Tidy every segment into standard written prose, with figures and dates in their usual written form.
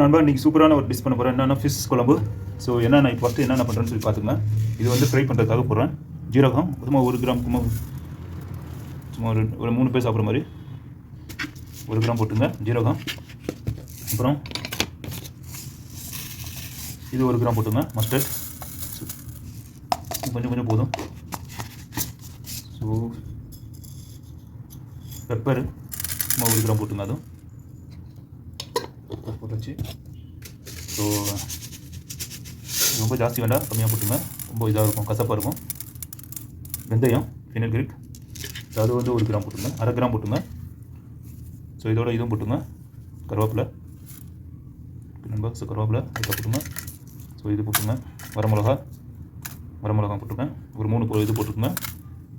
நண்பா இன்றைக்கி சூப்பரான ஒரு டிஷ் பண்ண போகிறேன். என்னென்னா ஃபிஷ் குழம்பு. ஸோ என்னென்ன இப்போ ஃபஸ்ட்டு என்னென்ன பண்ணுறேன்னு சொல்லி பார்த்துக்கங்க. இது வந்து ஃப்ரை பண்ணுறதுக்காக போடுறேன். ஜீரகம் சும்மா 1 கிராம், சும்மா ஒரு 3 பேர் சாப்பிட்ற மாதிரி 1 கிராம் போட்டுங்க ஜீரகம். அப்புறம் இது 1 கிராம் போட்டுங்க மஸ்டர்ட். கொஞ்சம் கொஞ்சம் போதும். ஸோ பெப்பரு சும்மா 1 கிராம் போட்டுங்க. அதுவும் போட்டாச்சு. ஸோ ரொம்ப ஜாஸ்தி வேண்டாம், கம்மியாக போட்டுங்க. ரொம்ப இதாக இருக்கும், கசப்பாக இருக்கும். வெந்தயம் ஃபெனுக்ரிக் அது வந்து 1 கிராம் போட்டுங்க, 1/2 கிராம் போட்டுங்க. ஸோ இதோட இதுவும் போட்டுங்க. கருவேப்பிலை நண்பா, ஸோ கருவேப்பிலை இதை போட்டுங்க. ஸோ இது போட்டுங்க. வரமிளகா போட்டுருங்க. ஒரு 3 இது போட்டுருங்க.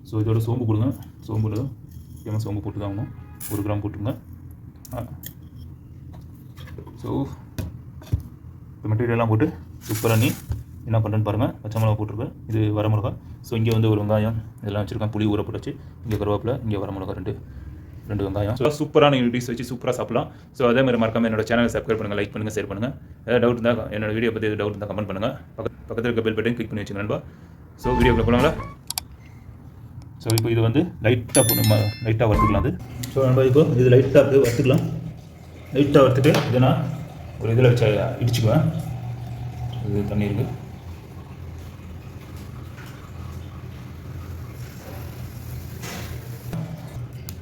ஸோ இதோட சோம்பு கொடுங்க. சோம்புல முக்கியமாக சோம்பு போட்டு தான் ஆகணும். 1 கிராம் போட்டுருங்க. ஸோ இப்போ மெட்டீரியல்லாம் போட்டு சூப்பராக நீ என்ன பண்ணுறேன்னு பாருங்கள். பச்சை மிளகா போட்டிருக்கேன், இது வரமிளகா. ஸோ இங்கே வந்து ஒரு வெங்காயம் இதெல்லாம் வச்சுருக்கேன், புளி ஊற போட்டு வச்சு. இங்கே கருவேப்பிலை, இங்கே வரமிளகா, ரெண்டு வெங்காயம். ஸோ சூப்பரான டிஷ் வச்சு சூப்பராக சாப்பிடலாம். ஸோ அதே மாதிரி மறக்காமல் என்னோட சேனலை சப்ஸ்கிரைப் பண்ணுங்கள், லைக் பண்ணுங்கள், ஷேர் பண்ணுங்கள். ஏதாவது டவுட் இருந்தால் என்னோட வீடியோ பற்றி எதாவது டவுட் இருந்தால் கமெண்ட் பண்ணுங்கள். பக்கத்தில் இருக்க பெல் பட்டன் கிளிக் பண்ணி வச்சுங்க நண்பா. ஸோ வீடியோக்குள்ள போகலாங்களா? ஸோ இப்போ இது வந்து லைட்டாக வறுத்துக்கலாம். அது ஸோ நண்பா இப்போ இது லைட்டாக வறுத்துக்கலாம். லைட்டாக வறுத்துட்டு இதை நான் ஒரு இதில் வச்சு இடிச்சுக்குவேன். இது தண்ணி இருக்குது.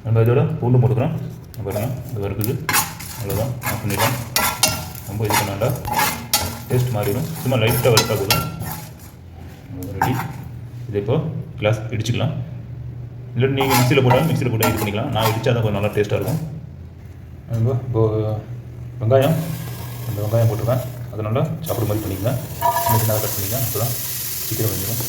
நம்ம இதோட பூண்டு போட்டுக்கிறோம். பாருங்கள் இது வறுக்குது. அவ்வளோதான், ஆஃப் பண்ணிடலாம். ரொம்ப இது பண்ண வேண்டாம், டேஸ்ட் மாறிடும். சும்மா லைட்டாக வறுத்தா போதும். ரெடி. இதை இப்போது கிளாஸ் இடிச்சுக்கலாம். இல்லை நீங்கள் மிக்சியில் போட்டாலும் இது பண்ணிக்கலாம். நான் இடித்தா தான் கொஞ்சம் நல்லா டேஸ்ட்டாக இருக்கும். இப்போது வெங்காயம், அந்த வெங்காயம் போட்டுருக்கேன். அதை நல்லா சாப்பிட்ற மாதிரி பண்ணிக்கலாம். சின்ன கட் பண்ணிக்கலாம், அப்போ தான் சீக்கிரம் வந்துடும்.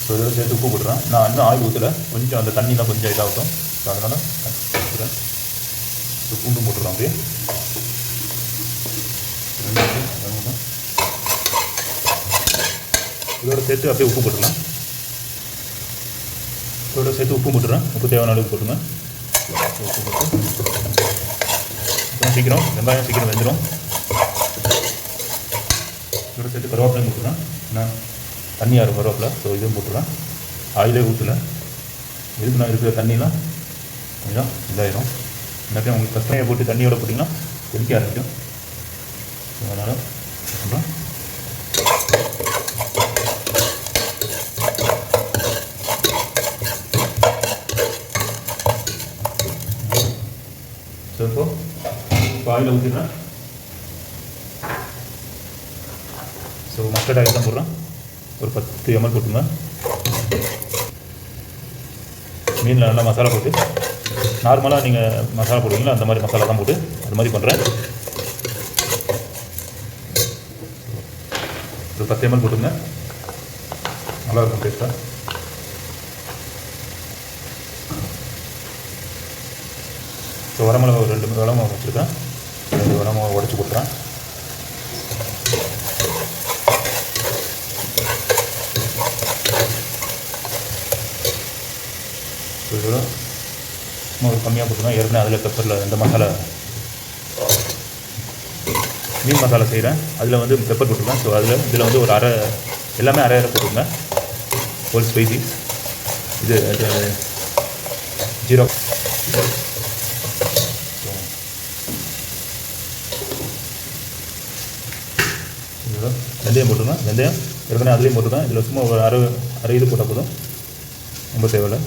ஸோ இதோட சேர்த்து உப்பு போட்டுறேன். நான் இன்னும் ஆயில் ஊற்றலை, கொஞ்சம் அந்த தண்ணிலாம் கொஞ்சம் இதாகட்டும். ஸோ அதனால் போட்டுறேன். ஸோ பூண்டும் போட்டுருக்கோம். அப்படியே இதோட சேர்த்து அப்படியே உப்பு போட்டுடலாம். இதோட சேர்த்து உப்பு போட்டுறேன். உப்பு தேவையான அளவுக்கு போட்டுங்க. உப்பு போட்டு சீக்கிரம் வெங்காயம் சீக்கிரம் வெந்துடும். இதோட சேர்த்து கருவேப்பிலையும் போட்டுறேன். நான் தண்ணியாக இருக்கும் கருவேப்பிலை. ஸோ இதுவும் போட்டுறேன். ஆயிலே ஊற்றலை. இதுக்கு நான் இருக்கிற தண்ணிலாம் கொஞ்சம் இதாகிடும். இல்லாட்டி உங்களுக்கு கஷ்டமையை போட்டு தண்ணியோட போட்டிங்கன்னா கொதிக்க ஆரம்பிக்கும். அதனால் பண்ணுறோம். ஸோ இப்போ ஆயில் ஊற்றிடுறேன். ஸோ மஸ்டர்ட் ஆயில் தான் போடுறேன். ஒரு 10 ml போட்டுங்க. மீனில் நல்லா மசாலா போட்டு நார்மலாக நீங்கள் மசாலா போடுவீங்களா அந்த மாதிரி மசாலா தான் போட்டு அது மாதிரி பண்ணுறேன். ஒரு 10 ml போட்டுங்க. நல்லாயிருக்கும் டேஸ்ட்டாக. ஸோ வரமிளகா ஒரு 2 வரமிளகா வச்சுருக்கேன். 2 வரமிளகா உடச்சி கொடுக்குறேன். ஸோ இதோட சும்மா ஒரு கம்மியாக போட்டுருக்கேன். ஏற்கனவே அதில் பெப்பரில் இந்த மசாலா மீன் மசாலா செய்கிறேன். அதில் வந்து பெப்பர் போட்டுருக்கேன். ஸோ இதில் வந்து ஒரு எல்லாமே அரை போட்டுருங்க. Whole spicy. இது ஜீரோ வெந்தயம் போட்டுருங்க. வெந்தயம் ஏற்கனவே அதுலேயும் போட்டுருக்கேன். இதில் சும்மா ஒரு அரை இது போட்டால் போதும், ரொம்ப தேவையில்லை.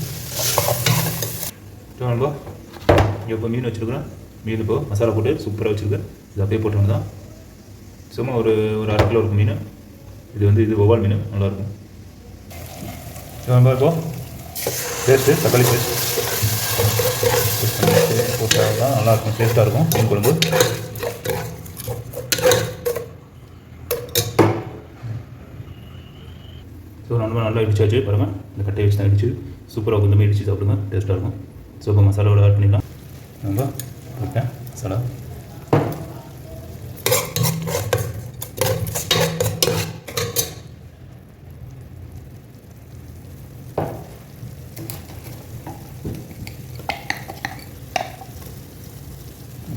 நண்பா இங்கே இப்போ மீன் வச்சுருக்குறேன். மீன் இப்போ மசாலா போட்டு சூப்பராக வச்சுருக்கேன். இது அப்படியே போட்டோம்னா தான் சும்மா ஒரு 1/2 கிலோ இருக்கும் மீன். இது வவ்வால் மீன், நல்லாயிருக்கும். நண்பா இப்போ பேஸ்ட்டு தக்காளி பேஸ்ட் போட்டால் தான் நல்லாயிருக்கும், டேஸ்ட்டாக இருக்கும் மீன் குழம்பு. ஸோ நல்லா இடிச்சாச்சு பாருங்கள். இந்த கட்டையை வச்சு தான் இடிச்சு சூப்பராக இந்த மாதிரி இடிச்சு சாப்பிடுங்க, டேஸ்ட்டாக இருக்கும். ஸோ இப்போ மசாலாவோட ஆட் பண்ணிக்கலாம். நம்ம போட்டேன் மசாலா.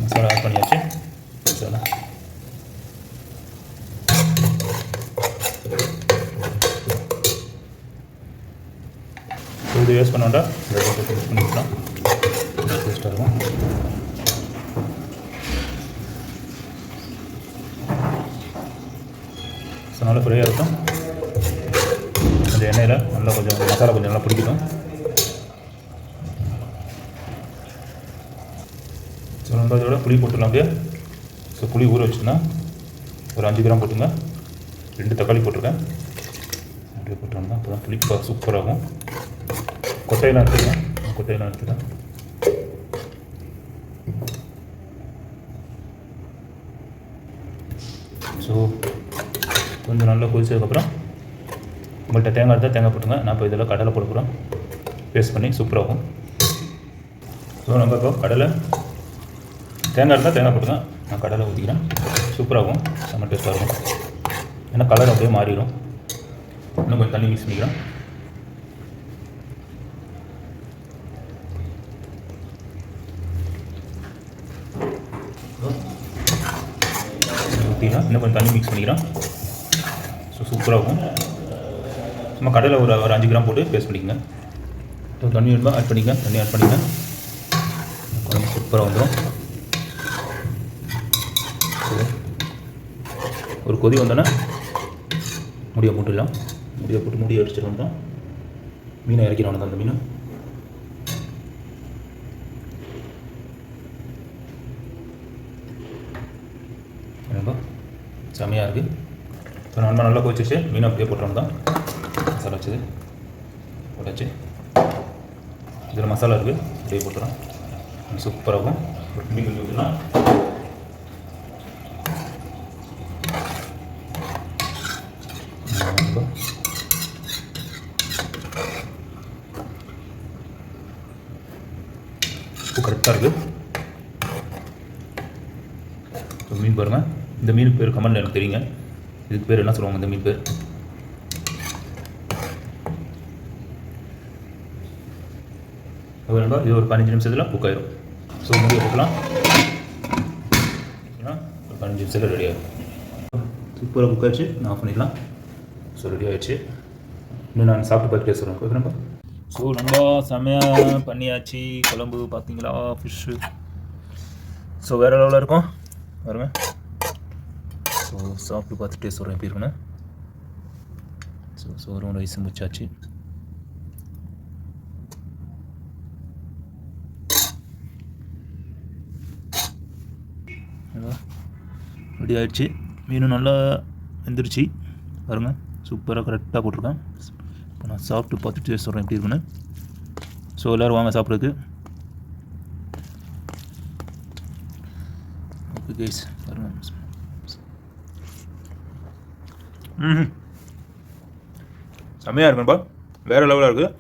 மசாலா ஆட் பண்ணியாச்சு. மசாலா பண்ணோண்டா இதை போட்டு மிக்ஸ் பண்ணிக்கலாம். டேஸ்ட்டாக இருக்கும். ஸோ நல்லா ஃப்ரையாக இருக்கும். அந்த எண்ணெயில் நல்லா கொஞ்சம் மசாலா கொஞ்சம் நல்லா பிடிக்கணும். ஸோ நம்ம இதோட புளி போட்டுடலாம் அப்படியே. ஸோ புளி ஊற வச்சுருந்தா ஒரு 5 கிராம் போட்டுங்க. 2 தக்காளி போட்டிருக்கேன். அப்படியே போட்டோம்னா அப்போ தான் புளிப்பா சூப்பராகும். கொட்டையெல்லாம் எடுத்துக்கலாம். கொட்டையெல்லாம் எடுத்துக்கலாம். ஸோ கொஞ்சம் நல்லா கொதிச்சதுக்கப்புறம் உங்கள்கிட்ட தேங்காய் இருந்தால் தேங்காய் போட்டுங்க. நான் இப்போ இதில் கடலை போட போகிறோம். பேஸ்ட் பண்ணி சூப்பராகும். ஸோ நம்ம இப்போ கடலை தேங்காய் இருந்தால் தேங்காய் போட்டுங்க. நான் கடலை ஊற்றிக்கிறேன். சூப்பராகும். செம்ம டேஸ்ட்டாக இருக்கும். ஏன்னா கலர் அப்படியே மாறிடும். இன்னும் கொஞ்சம் தண்ணி மிக்ஸ் பண்ணிக்கிறேன். ஊற்றினா இன்னும் கொஞ்சம் தண்ணி மிக்ஸ் பண்ணிக்கிறேன். ஸோ சூப்பராகும். சும்மா கடலை ஒரு 5 கிராம் போட்டு பேஸ்ட் பண்ணிக்கங்க. ஸோ தண்ணி வேணுமா ஆட் பண்ணிக்கங்க. தண்ணி ஆட் பண்ணிக்கங்க. குழம்பு சூப்பராக வந்துடும். ஒரு கொதி வந்தோன்னா முடியை போட்டுடலாம். முடியை போட்டு முடியை அடிச்சுட்டு வந்தோம். மீனை இறக்கிடணும். அந்த மீன் ரொம்ப செமையாக இருக்குது. ஸோ நம்ம நல்லா கொதிச்சிச்சு. மீனை அப்படியே போட்டுறோம் தான். மசாலா வச்சது போட்டாச்சு. இதில் மசாலா இருக்குது. அப்படியே போட்டுறோம். சூப்பராகும். மீன் ஊற்றலாம். கரெக்டாக இருக்குது. ஸோ மீன் பாருங்கள். இந்த மீனுக்கு பேர் கமெண்ட்ல எனக்கு தெரியுங்க. இதுக்கு பேர் என்ன சொல்லுவாங்க? இந்த மீன் பேர் வேணும்பா. இது ஒரு 15 நிமிஷத்தில் குக் ஆயிடும். ஸோ முடிய போட்டலாம். ஒரு 15 நிமிஷத்தில் ரெடி ஆகிடும். சூப்பராக குக் ஆகிடுச்சு. நான் ஆஃப் பண்ணிடலாம். ஸோ ரெடி ஆகிடுச்சு. இன்னும் நான் சாப்பிட்டு பார்த்துட்டே சொல்லுவேன். கேட்குறேன்ப்பா. ஸோ நம்ம செம்மையாக பண்ணியாச்சு. குழம்பு பார்த்தீங்களா? ஃபிஷ்ஷு ஸோ வேறு லெவலில் இருக்கும். வருங்க. ஸோ சாப்பிட்டு பார்த்துட்டே சொல்கிறேன் எப்படி இருக்குன்னு. ஸோ சோறும் ரைஸும் முடிச்சாச்சு. ரெடி ஆகிடுச்சு. மீனும் நல்லா வெந்துருச்சு. பாருங்க சூப்பராக கரெக்டாக போட்டிருக்கேன். இப்போ நான் சாப்பிட்டு பார்த்துட்டு சொல்கிறேன் எப்படி இருக்குன்னு. ஸோ எல்லோரும் வாங்க சாப்பிட்றதுக்கு. ஓகே கைஸ் பாருங்க. செம்மையாக இருக்குப்பா. வேறு லெவலாக இருக்குது.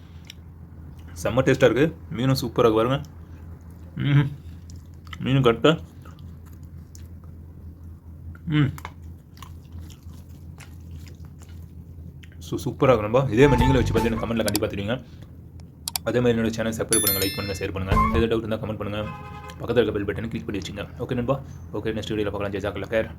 செம்ம டேஸ்ட்டாக இருக்குது. மீனும் சூப்பராக இருக்குது. பாருங்க. மீனும் கரெக்டாக சூப்பராக இருக்கும்பா. இதே மாதிரி நீங்களே வச்சு பார்த்து எனக்கு கமெண்ட்டில் கண்டிப்பாக தெரியுங்க. அதே மாதிரி என்னோட சேனல் சப்ஸ்கிரைப் பண்ணுங்கள், லைக் பண்ணுங்கள், ஷேர் பண்ணுங்கள். எதாவது டவுட் இருந்தால் கமெண்ட் பண்ணுங்கள். பக்கத்தில் இருக்க பெல் பட்டனை கிளிக் பண்ணி வச்சுங்க. ஓகே நண்பா. ஓகே நெக்ஸ்ட் வீடியோவில் பார்க்கலாம். ஜெசாக்கல்ல கேர்.